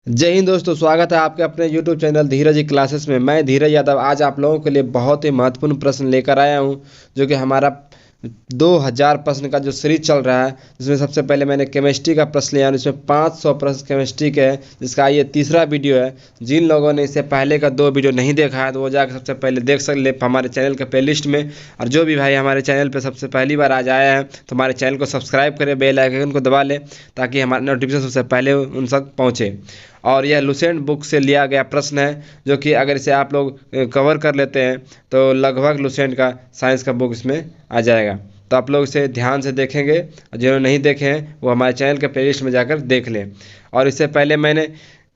जय हिंद दोस्तों, स्वागत है आपके अपने YouTube चैनल धीरज क्लासेस में। मैं धीरज यादव आज आप लोगों के लिए बहुत ही महत्वपूर्ण प्रश्न लेकर आया हूं, जो कि हमारा 2000 प्रश्न का जो सीरीज चल रहा है, जिसमें सबसे पहले मैंने केमिस्ट्री का प्रश्न लिया, इसमें 500 प्रश्न केमिस्ट्री के हैं, जिसका ये तीसरा वीडियो है। जिन लोगों ने इससे पहले का 2 वीडियो नहीं देखा है तो वो जाकर सबसे पहले देख सकते ले हमारे चैनल के प्ले लिस्ट में। और जो भी भाई हमारे चैनल पर सबसे पहली बार आज आया है तो हमारे चैनल को सब्सक्राइब करें, बेल आइकन को दबा लें ताकि हमारे नोटिफिकेशन सबसे पहले उन तक पहुँचे। और यह लुसेंट बुक से लिया गया प्रश्न है, जो कि अगर इसे आप लोग कवर कर लेते हैं तो लगभग लुसेंट का साइंस का बुक इसमें आ जाएगा। तो आप लोग इसे ध्यान से देखेंगे, और जिन्होंने नहीं देखे हैं वो हमारे चैनल के प्लेलिस्ट में जाकर देख लें। और इससे पहले मैंने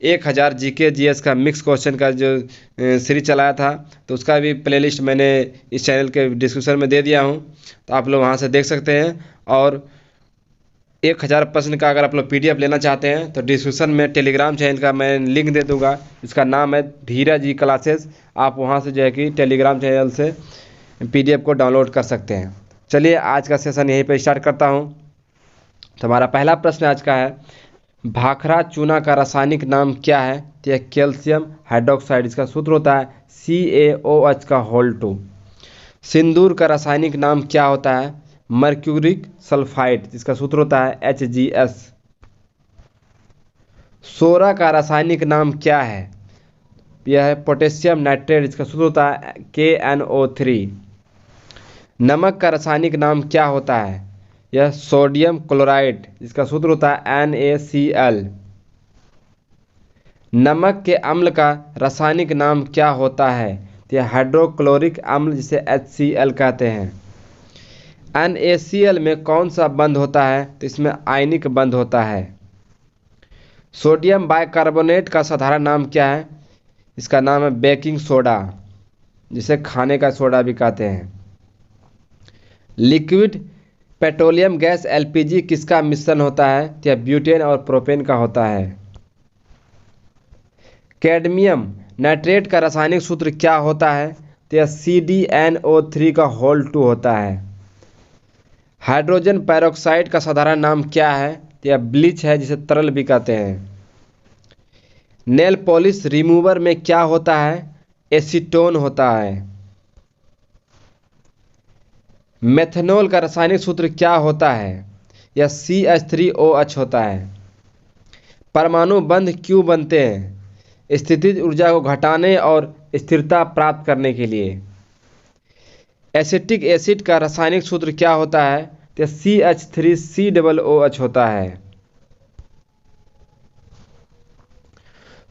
1000 जीके जीएस का मिक्स क्वेश्चन का जो सीरीज चलाया था, तो उसका भी प्लेलिस्ट मैंने इस चैनल के डिस्क्रिप्शन में दे दिया हूँ, तो आप लोग वहाँ से देख सकते हैं। और 1000 प्रश्न का अगर आप लोग PDF लेना चाहते हैं तो डिस्क्रिप्शन में टेलीग्राम चैनल का मैं लिंक दे दूंगा, इसका नाम है धीरज क्लासेस। आप वहां से जो है कि टेलीग्राम चैनल से PDF को डाउनलोड कर सकते हैं। चलिए आज का सेशन यहीं पे स्टार्ट करता हूं। तो हमारा पहला प्रश्न आज का है, भाखड़ा चूना का रासायनिक नाम क्या है? तो यह कैल्शियम हाइड्रोक्साइड, इसका सूत्र होता है CaOH का होल 2। सिंदूर का रासायनिक नाम क्या होता है? मर्क्यूरिक सल्फाइड, जिसका सूत्र होता है HgS। सोरा का रासायनिक नाम क्या है? यह है पोटेशियम नाइट्रेट, जिसका सूत्र होता है KNO3। नमक का रासायनिक नाम क्या होता है? यह सोडियम क्लोराइड, जिसका सूत्र होता है NaCl। नमक के अम्ल का रासायनिक नाम क्या होता है? तो यह हाइड्रोक्लोरिक अम्ल, जिसे HCl कहते हैं। NaCl में कौन सा बंध होता है? तो इसमें आयनिक बंध होता है। सोडियम बाइकार्बोनेट का साधारण नाम क्या है? इसका नाम है बेकिंग सोडा, जिसे खाने का सोडा भी कहते हैं। लिक्विड पेट्रोलियम गैस LPG किसका मिश्रण होता है? तो यह ब्यूटेन और प्रोपेन का होता है। कैडमियम नाइट्रेट का रासायनिक सूत्र क्या होता है? तो यह CdNO3 का होल 2 होता है। हाइड्रोजन पेरोक्साइड का साधारण नाम क्या है? तो यह ब्लीच है, जिसे तरल भी कहते हैं। नेल पॉलिश रिमूवर में क्या होता है? एसीटोन होता है। मेथनॉल का रासायनिक सूत्र क्या होता है? यह CH3OH होता है। परमाणु बंध क्यों बनते हैं? स्थितिज ऊर्जा को घटाने और स्थिरता प्राप्त करने के लिए। एसिटिक एसिड का रासायनिक सूत्र क्या होता है? तो CH3COOH होता है।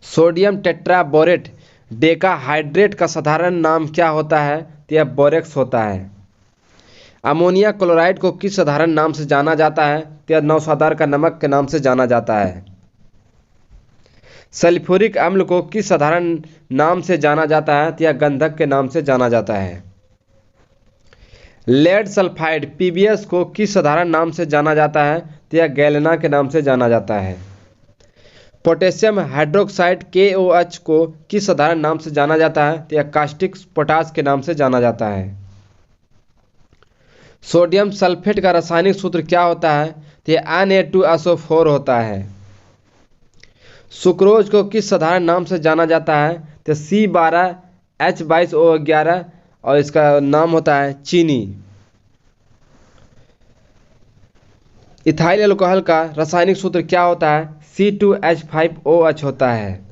सोडियम टेट्राबोरेट डेकाहाइड्रेट का साधारण नाम क्या होता है? तो यह बोरेक्स होता है। अमोनिया क्लोराइड को किस साधारण नाम से जाना जाता है? तो यह नौशादार का नमक के नाम से जाना जाता है। सल्फ्यूरिक अम्ल को किस साधारण नाम से जाना जाता है? तो यह गंधक के नाम से जाना जाता है। लेड सल्फाइड PbS को किस साधारण नाम से जाना जाता है? तो यह गैलेना के नाम से जाना जाता है। पोटेशियम हाइड्रोक्साइड KOH को किस साधारण नाम से जाना जाता है? तो यह कास्टिक पोटास के नाम से जाना जाता है। सोडियम सल्फेट का रासायनिक सूत्र क्या होता है? तो यह Na2SO4 होता है। सुक्रोज को किस साधारण नाम से जाना जाता है? तो C12H22O11, और इसका नाम होता है चीनी। इथाइल अल्कोहल का रासायनिक सूत्र क्या होता है? C2H5OH होता है।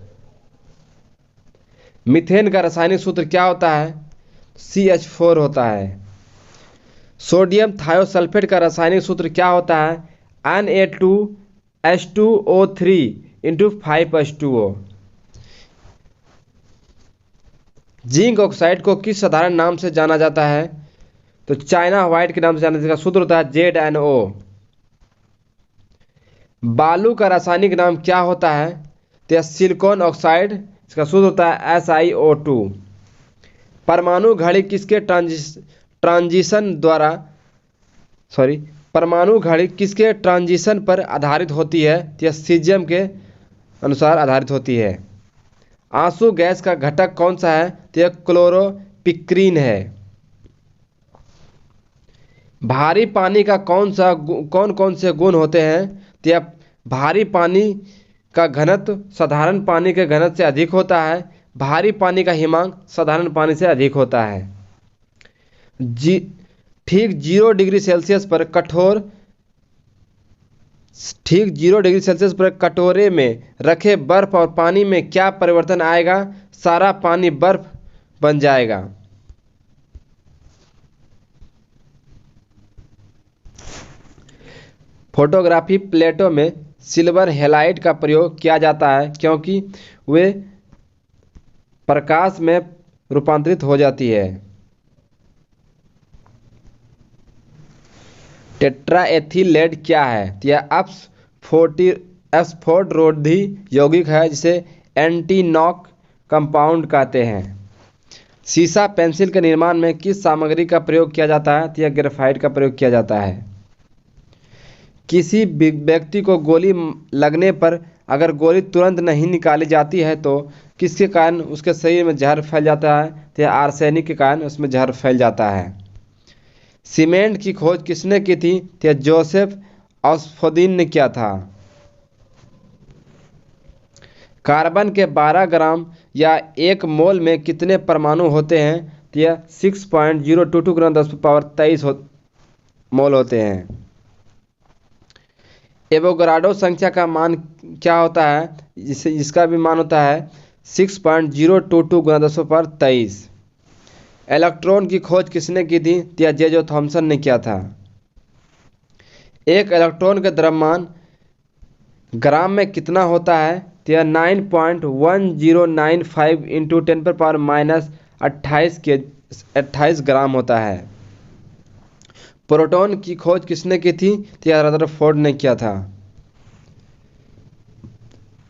मीथेन का रासायनिक सूत्र क्या होता है? CH4 होता है। सोडियम थायोसल्फेट का रासायनिक सूत्र क्या होता है? Na2H2O3 जिंक ऑक्साइड को किस साधारण नाम से जाना जाता है? तो चाइना व्हाइट के नाम से जाना जाता है, सूत्र होता है ZnO। बालू का रासायनिक नाम क्या होता है? तो सिलिकॉन ऑक्साइड, इसका सूत्र होता है SiO2। परमाणु घड़ी किसके ट्रांजिशन पर आधारित होती है? तो यह सीजियम के अनुसार आधारित होती है। आंसू गैस का घटक कौन सा है? तो यह क्लोरोपिक्रीन है। भारी पानी का कौन कौन से गुण होते हैं? तो यह भारी पानी का घनत्व साधारण पानी के घनत्व से अधिक होता है। भारी पानी का हिमांक साधारण पानी से अधिक होता है। ठीक 0 डिग्री सेल्सियस पर कटोरे में रखे बर्फ और पानी में क्या परिवर्तन आएगा? सारा पानी बर्फ बन जाएगा। फोटोग्राफी प्लेटों में सिल्वर हैलाइड का प्रयोग किया जाता है क्योंकि वे प्रकाश में रूपांतरित हो जाती है। टेट्राएथिलेट क्या है? यह अस्फोटरोधी यौगिक है जिसे एंटी नॉक कंपाउंड कहते हैं। सीसा पेंसिल के निर्माण में किस सामग्री का प्रयोग किया जाता है? यह ग्रेफाइट का प्रयोग किया जाता है। किसी व्यक्ति को गोली लगने पर अगर गोली तुरंत नहीं निकाली जाती है तो किसके कारण उसके शरीर में जहर फैल जाता है? तो यह आर्सेनिक के कारण उसमें जहर फैल जाता है। सीमेंट की खोज किसने की थी? तो यह जोसेफ ऑक्सफोर्ड ने किया था। कार्बन के 12 ग्राम या 1 मोल में कितने परमाणु होते हैं? तो यह 6.022 ग्राम 10⁻23 मोल होते हैं। एवोगाड्रो संख्या का मान क्या होता है? इसका भी मान होता है 6.022 गुना 10⁻23। इलेक्ट्रॉन की खोज किसने की थी? तो यह जे थॉमसन ने किया था। एक इलेक्ट्रॉन का द्रव्यमान ग्राम में कितना होता है? तो यह 9.1095 इंटू 10⁻−28 28 ग्राम होता है। प्रोटॉन की खोज किसने की थी? तो यह रदरफोर्ड ने किया था।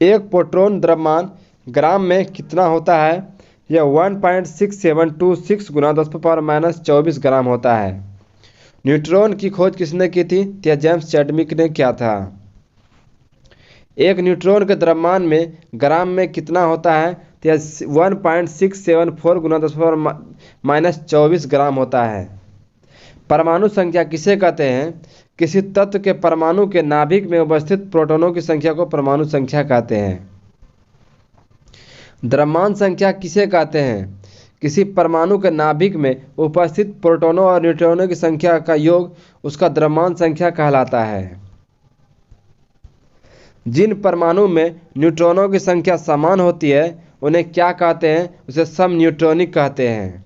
एक प्रोटॉन द्रव्यमान ग्राम में कितना होता है? यह 1.6726 गुना 10⁻−24 ग्राम होता है। न्यूट्रॉन की खोज किसने की थी? तो यह जेम्स चैडविक ने किया था। एक न्यूट्रॉन के द्रव्यमान में ग्राम में कितना होता है? तो यह 1.674 गुना 10⁻−24 ग्राम होता है। परमाणु संख्या किसे कहते हैं? किसी तत्व के परमाणु के नाभिक में उपस्थित प्रोटॉनों की संख्या को परमाणु संख्या कहते हैं। द्रव्यमान संख्या किसे कहते हैं? किसी परमाणु के नाभिक में उपस्थित प्रोटॉनों और न्यूट्रॉनों की संख्या का योग उसका द्रव्यमान संख्या कहलाता है। जिन परमाणु में न्यूट्रॉनों की संख्या समान होती है उन्हें क्या कहते हैं? उसे समन्यूट्रॉनिक कहते हैं।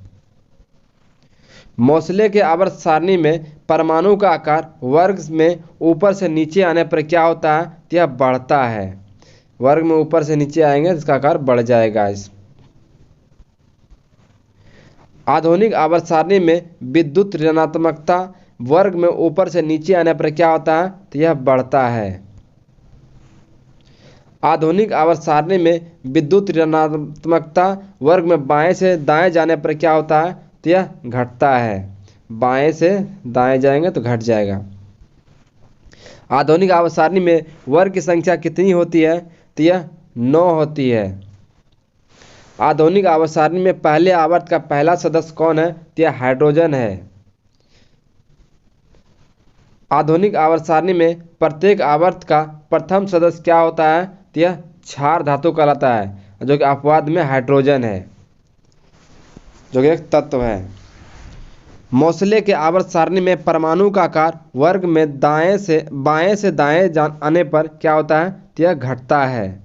मोसले के आवर्त सारणी में परमाणु का आकार वर्ग में ऊपर से नीचे आने पर क्या होता है? यह बढ़ता है। वर्ग में ऊपर से नीचे आएंगे तो इसका आकार बढ़ जाएगा। आधुनिक आवर्त सारणी में विद्युत ऋणात्मकता वर्ग में ऊपर से नीचे आने पर क्या होता है? तो यह बढ़ता है। आधुनिक आवर्त सारणी में विद्युत ऋणात्मकता वर्ग में बाएं से दाएं जाने पर क्या होता है? तो यह घटता है। बाएं से दाएं जाएंगे तो घट जाएगा। आधुनिक आवर्त सारणी में वर्ग की संख्या कितनी होती है? तो यह 9 होती है। आधुनिक आवर्त सारणी में पहले आवर्त का पहला सदस्य कौन है? तो यह हाइड्रोजन है। आधुनिक आवर्त सारणी में प्रत्येक आवर्त का प्रथम सदस्य क्या होता है? तो यह क्षार धातु कहलाता है जो कि अपवाद में हाइड्रोजन है जो कि एक तत्व है। मोसले के आवर्त सारणी में परमाणु का आकार वर्ग में बाएं से दाएं आने पर क्या होता है? तो यह घटता है।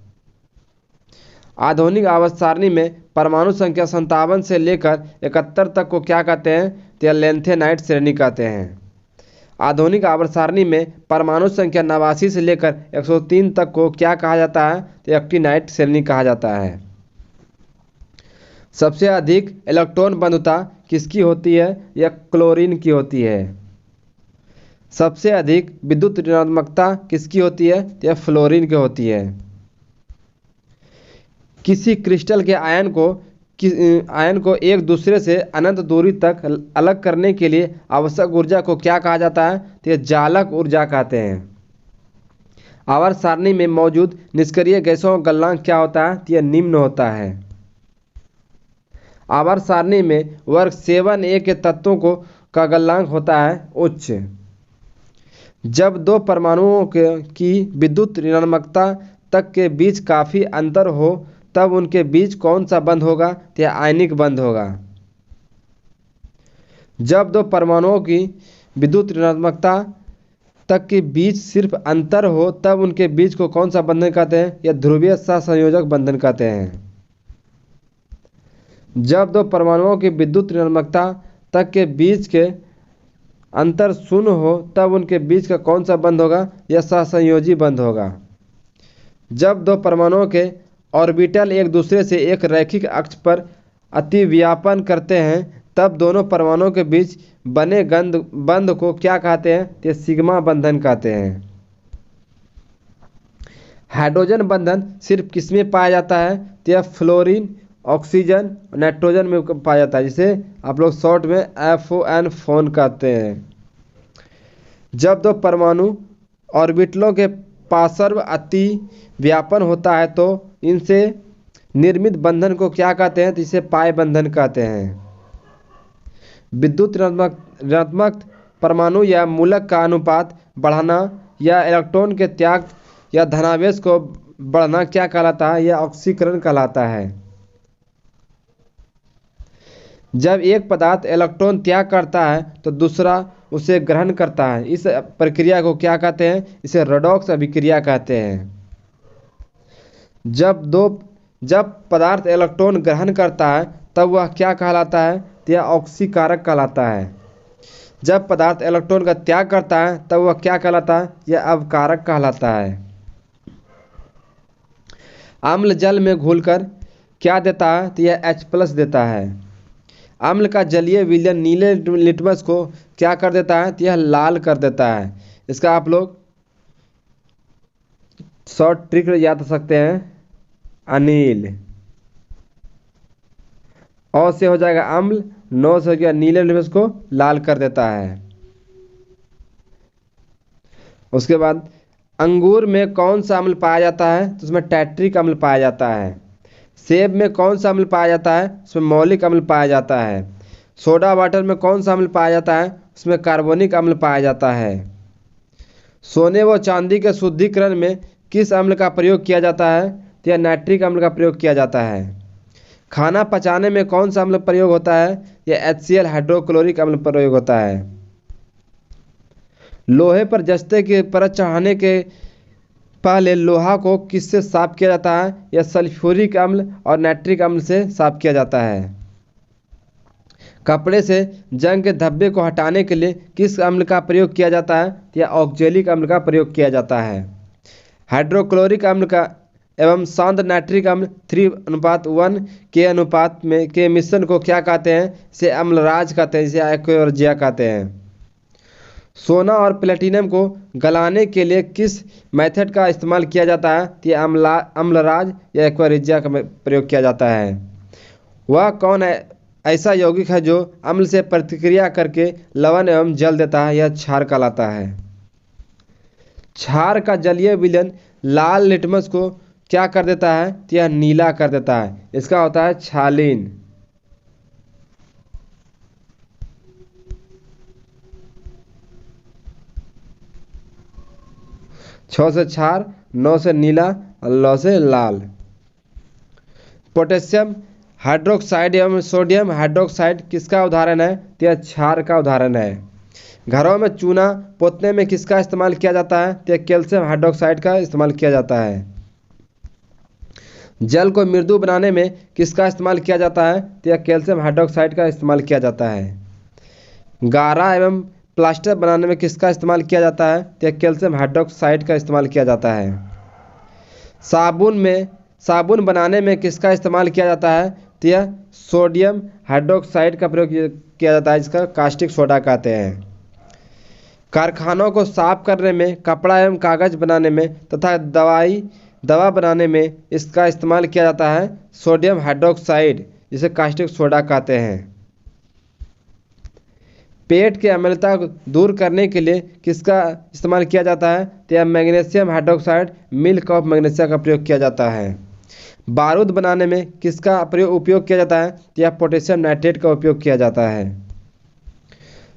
आधुनिक आवर्त सारणी में परमाणु संख्या 57 से लेकर 71 तक को क्या कहते हैं? तो यह लेंथेनाइट श्रेणी कहते हैं। आधुनिक आवर्त सारणी में परमाणु संख्या 89 से लेकर 103 तक को क्या कहा जाता है? तो एक्टिनाइट श्रेणी कहा जाता है। सबसे अधिक इलेक्ट्रॉन बंधुता किसकी होती है? यह क्लोरीन की होती है। सबसे अधिक विद्युत ऋणात्मकता किसकी होती है? तो यह फ्लोरीन की होती है। किसी क्रिस्टल के आयन को एक दूसरे से अनंत दूरी तक अलग करने के लिए आवश्यक ऊर्जा को क्या कहा जाता है? तो यह चालक ऊर्जा कहते हैं। आवर्त सारणी में मौजूद निष्क्रिय गैसों का गलनांक क्या होता है? तो यह निम्न होता है। आवर्त सारणी में वर्ग 7a के तत्वों का गलनांक होता है उच्च। जब दो परमाणुओं की विद्युत ऋणात्मकता तक के बीच काफ़ी अंतर हो तब उनके बीच कौन सा बंध होगा? तो यह आयनिक बंध होगा। जब दो परमाणुओं की विद्युत ऋणात्मकता तक के बीच सिर्फ अंतर हो तब उनके बीच को कौन सा बंधन कहते हैं? यह ध्रुवीय सहसंयोजक बंधन कहते हैं। जब दो परमाणुओं की विद्युत ऋणात्मकता तक के बीच के अंतर शून्य हो तब उनके बीच का कौन सा बंध होगा? यह सहसंयोजी बंध होगा। जब दो परमाणुओं के ऑर्बिटल एक दूसरे से एक रैखिक अक्ष पर अतिव्यापन करते हैं तब दोनों परमाणुओं के बीच बने बंध को क्या कहते हैं? ये सिग्मा बंधन कहते हैं। हाइड्रोजन बंधन सिर्फ किसमें पाया जाता है? तो यह फ्लोरीन, ऑक्सीजन, नाइट्रोजन में पाया जाता है, जिसे आप लोग शॉर्ट में FON फोन कहते हैं। जब दो परमाणु ऑर्बिटलों के पार्श्व अति व्यापन होता है तो इनसे निर्मित बंधन को क्या कहते हैं? तो इसे पाई बंधन कहते हैं। विद्युत ऋणात्मक परमाणु या मूलक का अनुपात बढ़ाना या इलेक्ट्रॉन के त्याग या धनावेश को बढ़ना क्या कहलाता है? यह ऑक्सीकरण कहलाता है। जब एक पदार्थ इलेक्ट्रॉन त्याग करता है तो दूसरा उसे ग्रहण करता है, इस प्रक्रिया को क्या कहते हैं? इसे रेडॉक्स अभिक्रिया कहते हैं। जब पदार्थ इलेक्ट्रॉन ग्रहण करता है तब वह क्या कहलाता है? तो यह ऑक्सीकारक कहलाता है। जब पदार्थ इलेक्ट्रॉन का त्याग करता है तब वह क्या कहलाता है? यह अवकारक कहलाता है। अम्ल जल में घुलकर क्या देता है? तो यह H+ देता है। अम्ल का जलीय विलयन नीले लिटमस को क्या कर देता है? तो यह लाल कर देता है। इसका आप लोग शॉर्ट ट्रिक याद कर सकते हैं, अनिल। औ से हो जाएगा अम्ल, 9 से हो गया नीले लिटमस को लाल कर देता है। उसके बाद अंगूर में कौन सा अम्ल पाया जाता है? तो उसमें टैट्रिक अम्ल पाया जाता है। सेब में कौन सा अम्ल पाया जाता है? उसमें मौलिक अम्ल पाया जाता है। सोडा वाटर में कौन सा अम्ल पाया जाता है? उसमें कार्बोनिक अम्ल पाया जाता है। सोने व चांदी के शुद्धिकरण में किस अम्ल का प्रयोग किया जाता है? तो यह नाइट्रिक अम्ल का प्रयोग किया जाता है। खाना पचाने में कौन सा अम्ल प्रयोग होता है? यह HCl हाइड्रोक्लोरिक अम्ल प्रयोग होता है। लोहे पर जस्ते की परत चढ़ाने के पहले लोहा को किससे साफ किया जाता है? यह सल्फ्यूरिक अम्ल और नाइट्रिक अम्ल से साफ किया जाता है। कपड़े से जंग के धब्बे को हटाने के लिए किस अम्ल का प्रयोग किया जाता है? यह ऑक्जेलिक अम्ल का प्रयोग किया जाता है। हाइड्रोक्लोरिक अम्ल का एवं शांत नाइट्रिक अम्ल 3:1 के अनुपात में के मिश्रण को क्या कहते हैं? इसे अम्लराज कहते हैं, इसे एक्वेरिजिया कहते हैं। सोना और प्लेटिनम को गलाने के लिए किस मेथड का इस्तेमाल किया जाता है? तो यह अम्लराज या एक्वेरिजिया का प्रयोग किया जाता है। वह कौन है ऐसा यौगिक है जो अम्ल से प्रतिक्रिया करके लवण एवं जल देता है? यह क्षार कहलाता है। क्षार का जलीय विलयन लाल लिटमस को क्या कर देता है? तो यह नीला कर देता है। इसका होता है क्षालीन। 6 से क्षार, 9 से नीला और 9 से लाल। पोटेशियम हाइड्रोक्साइड एवं सोडियम हाइड्रोक्साइड किसका उदाहरण है? तो यह क्षार का उदाहरण है। घरों में चूना पोतने में किसका इस्तेमाल किया जाता है? तो यह कैल्शियम हाइड्रोक्साइड का इस्तेमाल किया जाता है। जल को मृदु बनाने में किसका इस्तेमाल किया जाता है? तो यह कैल्शियम हाइड्रोक्साइड का इस्तेमाल किया जाता है। गारा एवं प्लास्टर बनाने में किसका इस्तेमाल किया जाता है? तो यह कैल्शियम हाइड्रोक्साइड का इस्तेमाल किया जाता है। साबुन बनाने में किसका इस्तेमाल किया जाता है? तो यह सोडियम हाइड्रोक्साइड का प्रयोग किया जाता है, जिसका कास्टिक सोडा कहते हैं। कारखानों को साफ करने में, कपड़ा एवं कागज बनाने में तथा दवा बनाने में इसका इस्तेमाल किया जाता है सोडियम हाइड्रोक्साइड, जिसे कास्टिक सोडा कहते हैं। पेट की अम्लता को दूर करने के लिए किसका इस्तेमाल किया जाता है? तो यह magnesium hydroxide, milk of magnesia का प्रयोग किया जाता है। बारूद बनाने में किसका उपयोग किया जाता है? तो यह पोटेशियम नाइट्रेट का उपयोग किया जाता है।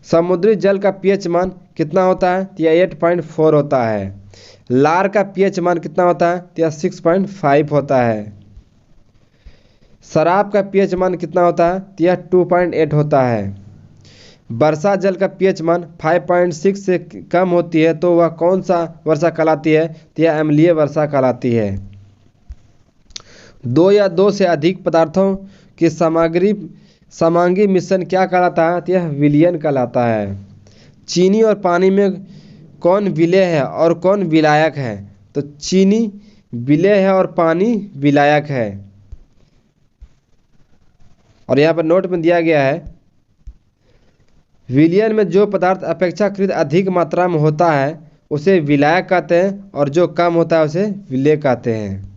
समुद्री जल का pH मान कितना होता है? तो यह 8.4 होता है। लार का पीएच मान कितना होता है? तो यह 6.5 होता है। शराब का पीएच मान कितना होता है? तो यह 2.8 होता है। वर्षा जल का पीएच मान 5.6 से कम होती है तो वह कौन सा वर्षा कहलाती है? तो यह अम्लीय वर्षा कहलाती है। दो या दो से अधिक पदार्थों की समांगी मिश्रण क्या कहलाता है? तो यह विलयन कहलाता है। चीनी और पानी में कौन विलेय है और कौन विलायक है? तो चीनी विलेय है और पानी विलायक है। और यहाँ पर नोट में दिया गया है, विलयन में जो पदार्थ अपेक्षाकृत अधिक मात्रा में होता है उसे विलायक कहते हैं और जो कम होता है उसे विलेय कहते हैं।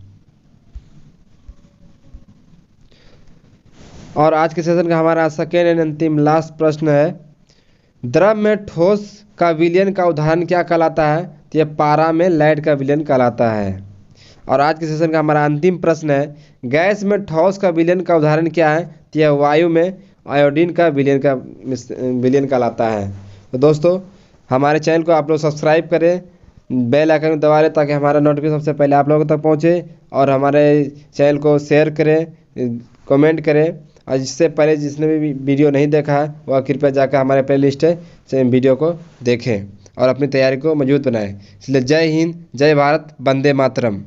और आज के सेशन का हमारा सेकेंड एंड अंतिम लास्ट प्रश्न है, द्रव में ठोस का विलयन का उदाहरण क्या कहलाता है? तो यह पारा में लैड का विलयन कहलाता है। और आज के सेशन का हमारा अंतिम प्रश्न है, गैस में ठोस का विलयन का उदाहरण क्या है? तो यह वायु में आयोडीन का विलयन कहलाता है। तो दोस्तों, हमारे चैनल को आप लोग सब्सक्राइब करें, बेल आइकन दबा लें ताकि हमारा नोटिफिकेशन सबसे पहले आप लोगों तक पहुंचे, और हमारे चैनल को शेयर करें, कमेंट करें, और इससे पहले जिसने भी वीडियो नहीं देखा है वह कृपया जाकर हमारे प्लेलिस्ट है वीडियो को देखें और अपनी तैयारी को मजबूत बनाएं। इसलिए जय हिंद, जय भारत, वंदे मातरम।